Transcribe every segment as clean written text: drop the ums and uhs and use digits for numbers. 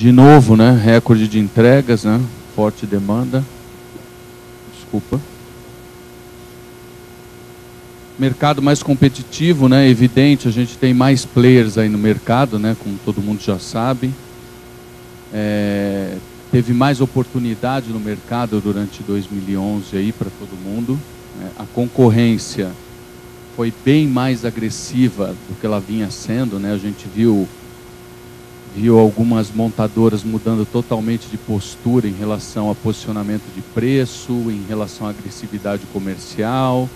De novo, né, recorde de entregas, né, forte demanda. Desculpa. Mercado mais competitivo, né, evidente, a gente tem mais players aí no mercado, né, como todo mundo já sabe. Teve mais oportunidade no mercado durante 2011 aí para todo mundo. A concorrência foi bem mais agressiva do que ela vinha sendo, né? A gente viu algumas montadoras mudando totalmente de postura em relação a posicionamento de preço, em relação à agressividade comercial,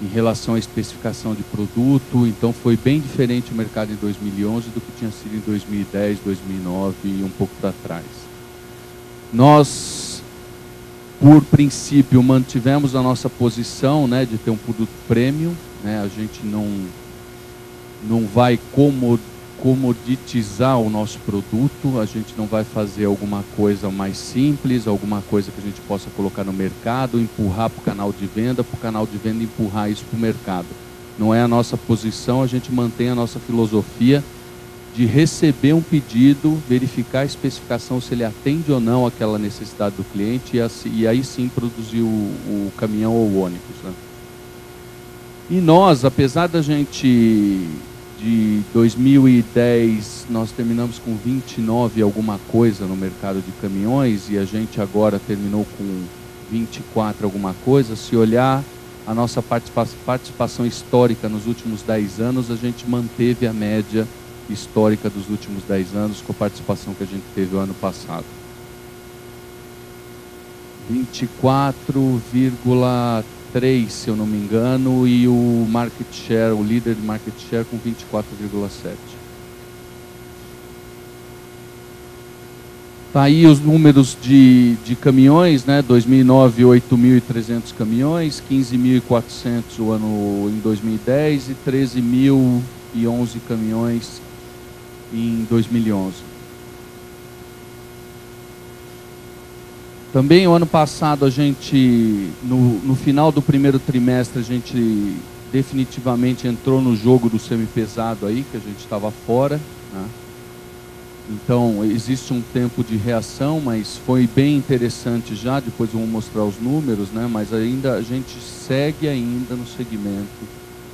em relação à especificação de produto. Então foi bem diferente o mercado em 2011 do que tinha sido em 2010, 2009 e um pouco para trás. Nós, por princípio, mantivemos a nossa posição, né, de ter um produto premium, né? A gente não vai comoditizar o nosso produto, a gente não vai fazer alguma coisa mais simples, alguma coisa que a gente possa colocar no mercado, empurrar para o canal de venda empurrar isso para o mercado. Não é a nossa posição, a gente mantém a nossa filosofia de receber um pedido, verificar a especificação, se ele atende ou não aquela necessidade do cliente e aí sim produzir o caminhão ou o ônibus, né? E nós, apesar da gente... De 2010, nós terminamos com 29 alguma coisa no mercado de caminhões e a gente agora terminou com 24 alguma coisa. Se olhar a nossa participação histórica nos últimos 10 anos, a gente manteve a média histórica dos últimos 10 anos com a participação que a gente teve o ano passado. 24,3, se eu não me engano, e o market share, o líder de market share com 24,7. Tá aí os números de caminhões, né? 2009, 8.300 caminhões, 15.400 o ano em 2010 e 13.011 caminhões em 2011. Também o ano passado a gente, no final do primeiro trimestre, a gente definitivamente entrou no jogo do semipesado aí, que a gente estava fora, né? Então existe um tempo de reação, mas foi bem interessante já, depois eu vou mostrar os números, né? Mas ainda a gente segue ainda no segmento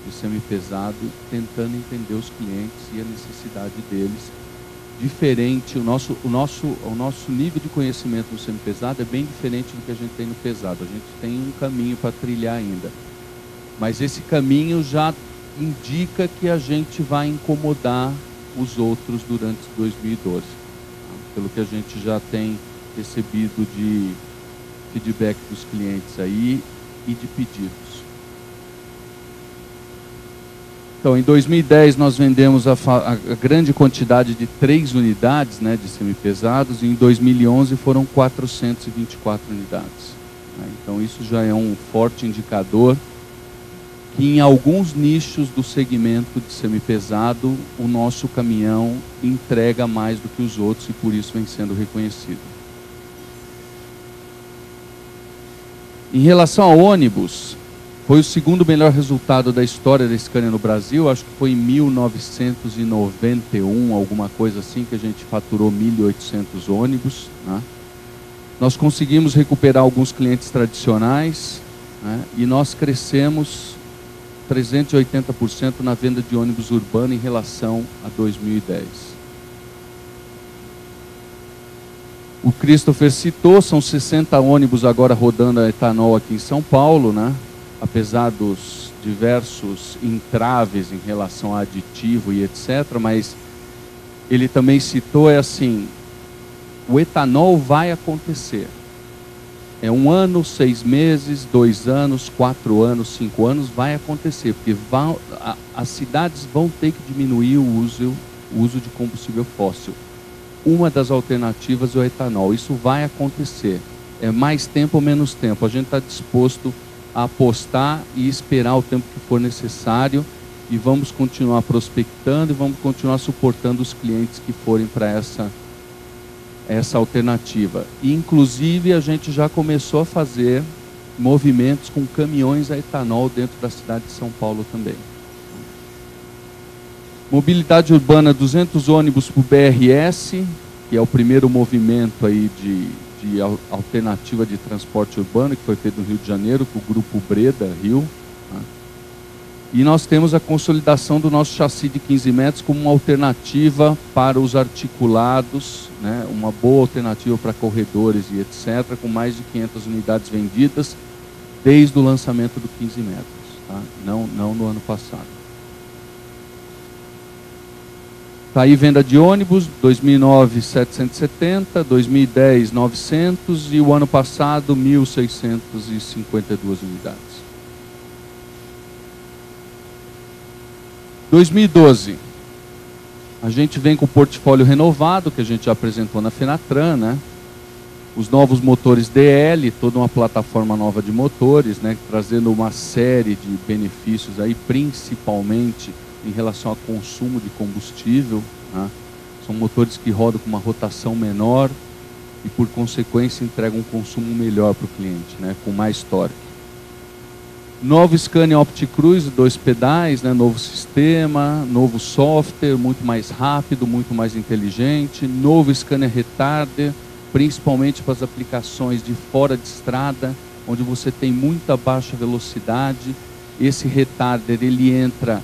de semipesado, tentando entender os clientes e a necessidade deles. Diferente, o nosso nível de conhecimento no semipesado é bem diferente do que a gente tem no pesado. A gente tem um caminho para trilhar ainda, mas esse caminho já indica que a gente vai incomodar os outros durante 2012, pelo que a gente já tem recebido de feedback dos clientes aí e de pedidos. Então, em 2010 nós vendemos a grande quantidade de 3 unidades, né, de semipesados, e em 2011 foram 424 unidades. Né? Então isso já é um forte indicador que em alguns nichos do segmento de semipesado o nosso caminhão entrega mais do que os outros e por isso vem sendo reconhecido. Em relação ao ônibus, foi o segundo melhor resultado da história da Scania no Brasil. Acho que foi em 1991, alguma coisa assim, que a gente faturou 1.800 ônibus, né? Nós conseguimos recuperar alguns clientes tradicionais, né? E nós crescemos 380% na venda de ônibus urbano em relação a 2010. O Christopher citou, são 60 ônibus agora rodando a etanol aqui em São Paulo, né? Apesar dos diversos entraves em relação a aditivo e etc., mas ele também citou, assim, o etanol vai acontecer. É 1 ano, 6 meses, 2 anos, 4 anos, 5 anos, vai acontecer, porque as cidades vão ter que diminuir o uso de combustível fóssil. Uma das alternativas é o etanol, isso vai acontecer. É mais tempo ou menos tempo, a gente está disposto a apostar e esperar o tempo que for necessário e vamos continuar prospectando e vamos continuar suportando os clientes que forem para essa alternativa. E, inclusive, a gente já começou a fazer movimentos com caminhões a etanol dentro da cidade de São Paulo também. Mobilidade urbana, 200 ônibus para o BRS, que é o primeiro movimento aí de alternativa de transporte urbano, que foi feito no Rio de Janeiro, com o Grupo Breda Rio. Né? E nós temos a consolidação do nosso chassi de 15 metros como uma alternativa para os articulados, né? Uma boa alternativa para corredores e etc., com mais de 500 unidades vendidas desde o lançamento do 15 metros, tá? Não no ano passado. Está aí venda de ônibus, 2009, 770, 2010, 900 e o ano passado, 1.652 unidades. 2012, a gente vem com o portfólio renovado, que a gente já apresentou na Fenatran, né? Os novos motores DL, toda uma plataforma nova de motores, né? Trazendo uma série de benefícios aí, principalmente em relação ao consumo de combustível, né? São motores que rodam com uma rotação menor e, por consequência, entregam um consumo melhor para o cliente, né? Com mais torque. Novo Scania OptiCruise, 2 pedais, né? Novo sistema, novo software, muito mais rápido, muito mais inteligente. Novo Scania Retarder, principalmente para as aplicações de fora de estrada, onde você tem muita baixa velocidade. Esse retarder, ele entra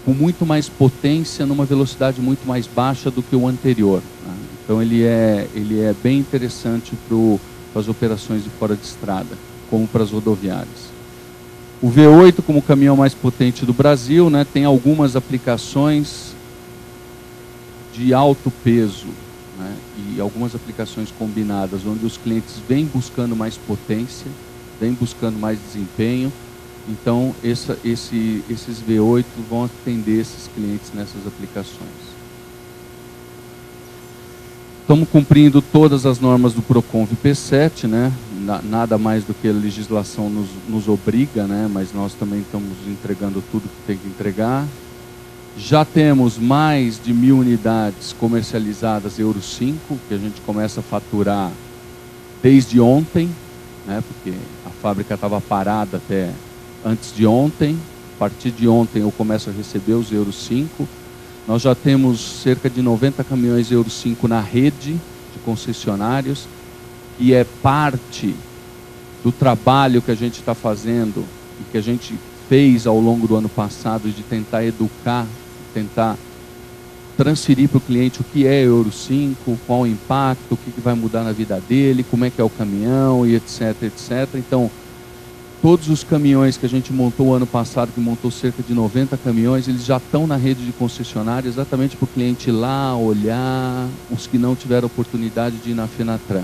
com muito mais potência, numa velocidade muito mais baixa do que o anterior, né? Então ele é bem interessante para as operações de fora de estrada, como para as rodoviárias. O V8 como o caminhão mais potente do Brasil, né, tem algumas aplicações de alto peso, né, e algumas aplicações combinadas, onde os clientes vêm buscando mais potência, vêm buscando mais desempenho. Então, esses V8 vão atender esses clientes nessas aplicações. Estamos cumprindo todas as normas do Procon VIP7, né? Nada mais do que a legislação nos obriga, né? Mas nós também estamos entregando tudo que tem que entregar. Já temos mais de 1.000 unidades comercializadas Euro 5, que a gente começa a faturar desde ontem, né? Porque a fábrica estava parada até antes de ontem. A partir de ontem eu começo a receber os Euro 5. Nós já temos cerca de 90 caminhões Euro 5 na rede de concessionários, e é parte do trabalho que a gente está fazendo e que a gente fez ao longo do ano passado, de tentar educar, tentar transferir para o cliente o que é Euro 5, qual o impacto, o que vai mudar na vida dele, como é que é o caminhão e etc, etc. Então, todos os caminhões que a gente montou ano passado, que montou cerca de 90 caminhões, eles já estão na rede de concessionária, exatamente para o cliente ir lá, olhar, os que não tiveram oportunidade de ir na Fenatran.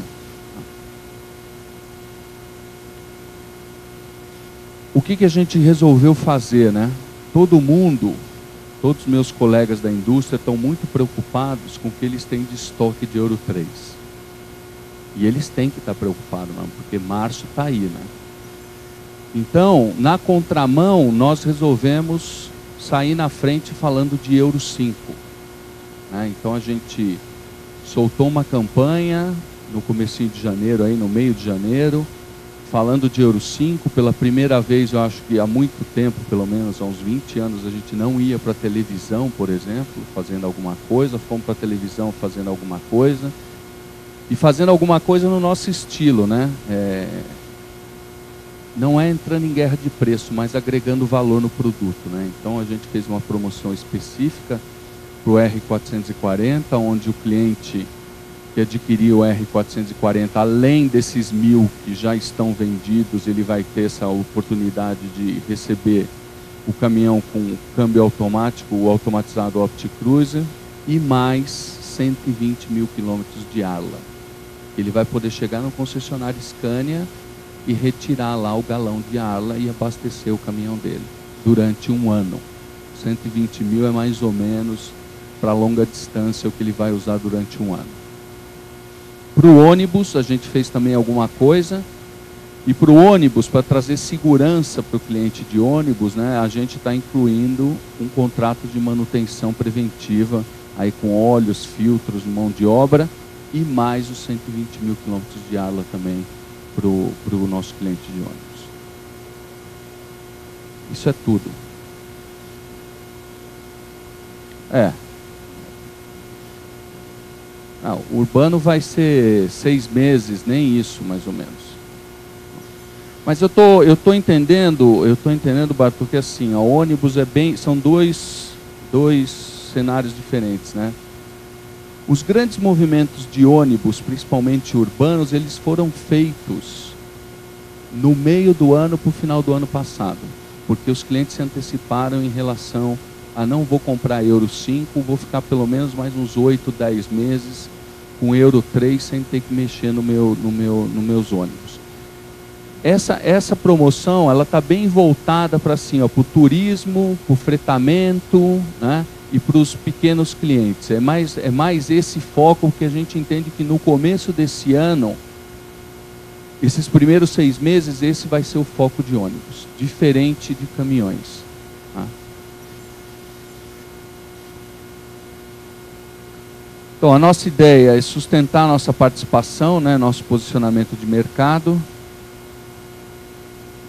O que a gente resolveu fazer, né? Todo mundo, todos os meus colegas da indústria estão muito preocupados com o que eles têm de estoque de Euro 3. E eles têm que estar preocupados, não, porque março está aí, né? Então, na contramão, nós resolvemos sair na frente falando de Euro 5. Né? Então, a gente soltou uma campanha no comecinho de janeiro, aí, no meio de janeiro, falando de Euro 5. Pela primeira vez, eu acho que há muito tempo, pelo menos há uns 20 anos, a gente não ia para a televisão, por exemplo, fazendo alguma coisa. Fomos para a televisão fazendo alguma coisa. E fazendo alguma coisa no nosso estilo, né? Não é entrando em guerra de preço, mas agregando valor no produto, né? Então a gente fez uma promoção específica para o R440, onde o cliente que adquirir o R440, além desses 1.000 que já estão vendidos, ele vai ter essa oportunidade de receber o caminhão com câmbio automático, o automatizado OptiCruiser, e mais 120 mil quilômetros de Arla. Ele vai poder chegar no concessionário Scania e retirar lá o galão de Arla e abastecer o caminhão dele durante um ano. 120 mil é mais ou menos para longa distância o que ele vai usar durante um ano. Para o ônibus, a gente fez também alguma coisa. E para o ônibus, para trazer segurança para o cliente de ônibus, né, a gente está incluindo um contrato de manutenção preventiva, aí com óleos, filtros, mão de obra, e mais os 120 mil quilômetros de Arla também para o nosso cliente de ônibus. Isso é tudo. Não, o urbano vai ser 6 meses, nem isso, mais ou menos. Mas eu tô entendendo, Bartô, que assim, o ônibus são dois cenários diferentes, né? Os grandes movimentos de ônibus, principalmente urbanos, eles foram feitos no meio do ano para o final do ano passado, porque os clientes se anteciparam em relação a não vou comprar Euro 5, vou ficar pelo menos mais uns 8, 10 meses com Euro 3 sem ter que mexer nos meus ônibus. Essa promoção, ela está bem voltada para assim, para o turismo, para o fretamento, né? E para os pequenos clientes. É mais esse foco que a gente entende que no começo desse ano, esses primeiros 6 meses, esse vai ser o foco de ônibus, diferente de caminhões. Tá? Então, a nossa ideia é sustentar a nossa participação, né, nosso posicionamento de mercado.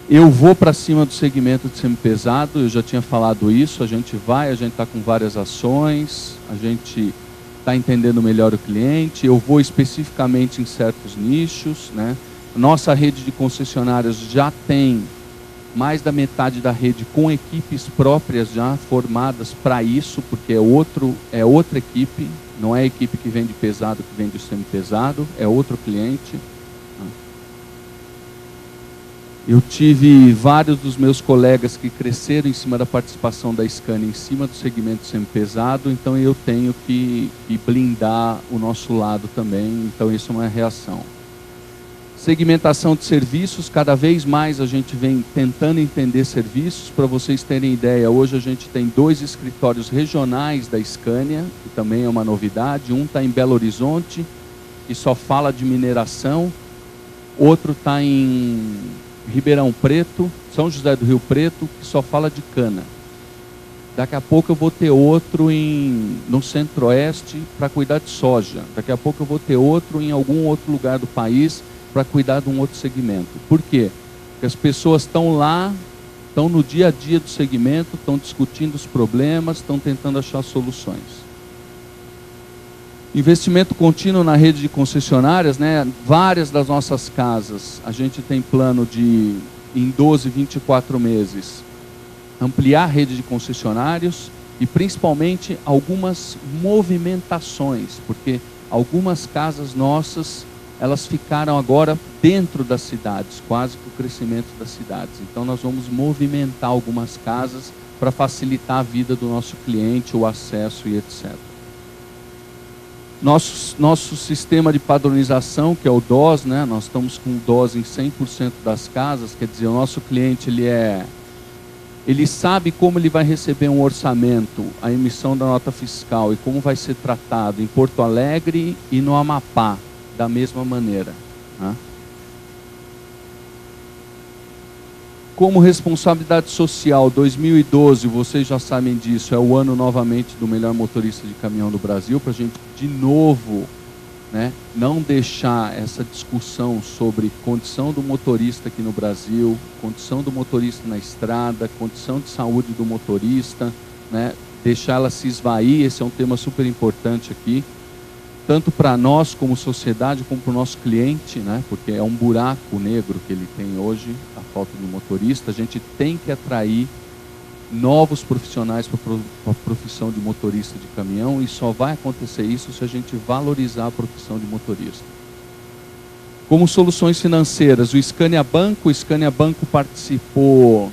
Eu vou para cima do segmento de semi-pesado, eu já tinha falado isso, a gente está com várias ações, a gente está entendendo melhor o cliente, eu vou especificamente em certos nichos, né? Nossa rede de concessionárias já tem mais da metade da rede com equipes próprias já formadas para isso, porque é outra equipe, não é a equipe que vende pesado, que vende o semi-pesado, é outro cliente. Eu tive vários dos meus colegas que cresceram em cima da participação da Scania, em cima do segmento semi-pesado, então eu tenho que blindar o nosso lado também, então isso é uma reação. Segmentação de serviços, cada vez mais a gente vem tentando entender serviços. Para vocês terem ideia, hoje a gente tem 2 escritórios regionais da Scania, que também é uma novidade. Um está em Belo Horizonte, que só fala de mineração. Outro está em Ribeirão Preto, São José do Rio Preto, que só fala de cana. Daqui a pouco eu vou ter outro no Centro-Oeste para cuidar de soja. Daqui a pouco eu vou ter outro em algum outro lugar do país para cuidar de um outro segmento. Por quê? Porque as pessoas estão lá, estão no dia a dia do segmento, estão discutindo os problemas, estão tentando achar soluções. Investimento contínuo na rede de concessionárias, né? Várias das nossas casas, a gente tem plano de, em 12, 24 meses, ampliar a rede de concessionários e principalmente algumas movimentações, porque algumas casas nossas, elas ficaram agora dentro das cidades, quase que o crescimento das cidades. Então nós vamos movimentar algumas casas para facilitar a vida do nosso cliente, o acesso e etc. Nosso sistema de padronização, que é o DOS, né? Nós estamos com o DOS em 100% das casas, quer dizer, o nosso cliente ele sabe como ele vai receber um orçamento, a emissão da nota fiscal e como vai ser tratado em Porto Alegre e no Amapá, da mesma maneira. Né? Como responsabilidade social, 2012, vocês já sabem disso, é o ano novamente do melhor motorista de caminhão do Brasil, para a gente de novo, né, não deixar essa discussão sobre condição do motorista aqui no Brasil, condição do motorista na estrada, condição de saúde do motorista, né, deixar ela se esvair. Esse é um tema super importante aqui, tanto para nós como sociedade, como para o nosso cliente, né, porque é um buraco negro que ele tem hoje, a falta de motorista. A gente tem que atrair novos profissionais para a profissão de motorista de caminhão, e só vai acontecer isso se a gente valorizar a profissão de motorista. Como soluções financeiras, o Scania Banco participou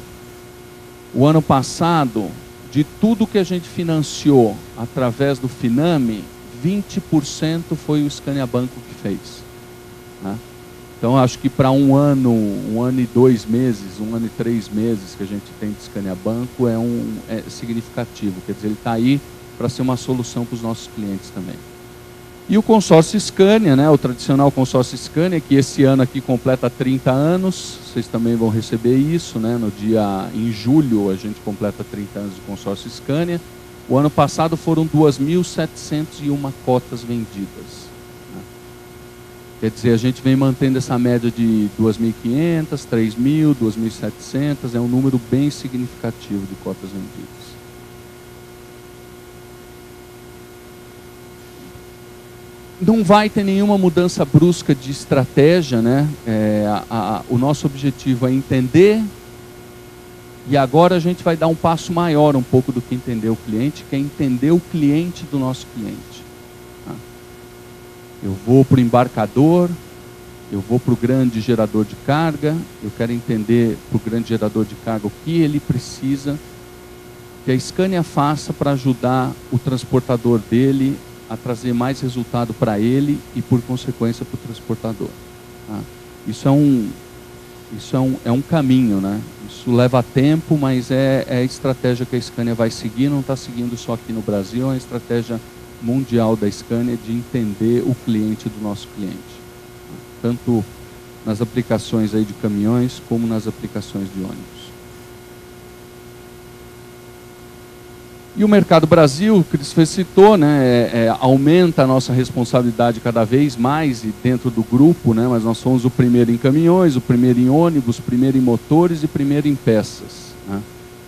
o ano passado de tudo que a gente financiou através do Finame, 20% foi o Scania Banco que fez. Né? Então, acho que para um ano e 2 meses, 1 ano e 3 meses que a gente tem de Scania Banco é significativo. Quer dizer, ele está aí para ser uma solução para os nossos clientes também. E o consórcio Scania, né, o tradicional consórcio Scania, que esse ano aqui completa 30 anos, vocês também vão receber isso, né, em julho a gente completa 30 anos de consórcio Scania. O ano passado foram 2.701 cotas vendidas. Quer dizer, a gente vem mantendo essa média de 2.500, 3.000, 2.700, é um número bem significativo de cotas vendidas. não vai ter nenhuma mudança brusca de estratégia, né? O nosso objetivo é entender, e agora a gente vai dar um passo maior um pouco do que entender o cliente, que é entender o cliente do nosso cliente. Tá? Eu vou para o embarcador, eu vou para o grande gerador de carga, eu quero entender para o grande gerador de carga o que ele precisa que a Scania faça para ajudar o transportador dele a trazer mais resultado para ele e, por consequência, para o transportador. Tá? Isso é um caminho, né? Isso leva tempo, mas é a estratégia que a Scania vai seguir, não está seguindo só aqui no Brasil, é uma estratégia mundial da Scania de entender o cliente do nosso cliente. Tá? Tanto nas aplicações aí de caminhões, como nas aplicações de ônibus. E o Mercado Brasil, que você citou, né, aumenta a nossa responsabilidade cada vez mais e dentro do grupo, né, mas nós somos o primeiro em caminhões, o primeiro em ônibus, o primeiro em motores e primeiro em peças. Né.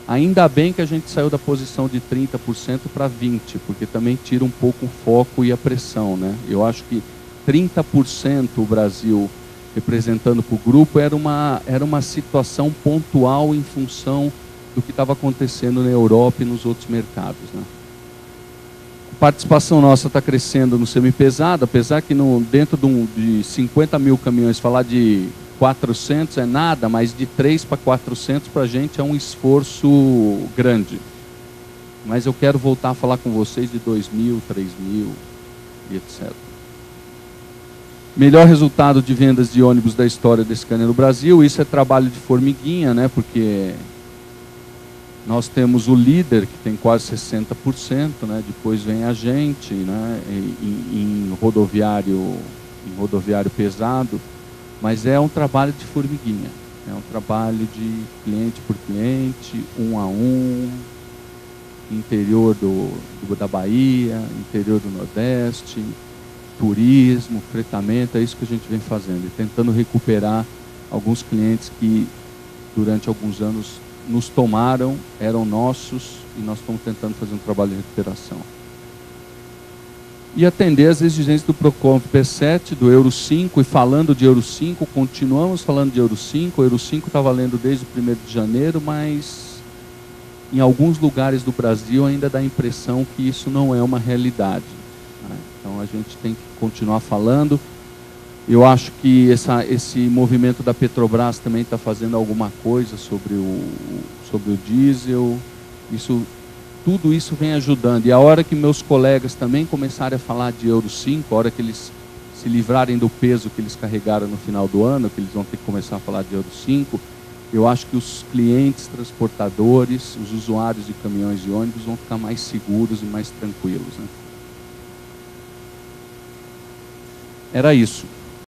Ainda bem que a gente saiu da posição de 30% para 20%, porque também tira um pouco o foco e a pressão. Né. Eu acho que 30% o Brasil representando para o grupo era uma situação pontual em função do que estava acontecendo na Europa e nos outros mercados. Né? A participação nossa está crescendo no semipesado, apesar que dentro de 50 mil caminhões, falar de 400 é nada, mas de 3 para 400 para a gente é um esforço grande. Mas eu quero voltar a falar com vocês de 2.000, 3.000 e etc. Melhor resultado de vendas de ônibus da história da Scania no Brasil, isso é trabalho de formiguinha, né? Porque nós temos o líder, que tem quase 60%, né? Depois vem a gente, né? em rodoviário pesado, mas é um trabalho de formiguinha, é um trabalho de cliente por cliente, um a um, interior da Bahia, interior do Nordeste, turismo, fretamento, é isso que a gente vem fazendo, e tentando recuperar alguns clientes que durante alguns anos nos tomaram, eram nossos, e nós estamos tentando fazer um trabalho de recuperação. E atender as exigências do Procon P7, do Euro 5, e falando de Euro 5, continuamos falando de Euro 5, o Euro 5 está valendo desde o 1º de janeiro, mas em alguns lugares do Brasil ainda dá a impressão que isso não é uma realidade. Né? Então a gente tem que continuar falando. Eu acho que esse movimento da Petrobras também está fazendo alguma coisa sobre o diesel. Tudo isso vem ajudando. E a hora que meus colegas também começarem a falar de Euro 5, a hora que eles se livrarem do peso que eles carregaram no final do ano, que eles vão ter que começar a falar de Euro 5, eu acho que os clientes, transportadores, os usuários de caminhões e ônibus vão ficar mais seguros e mais tranquilos. Né? Era isso.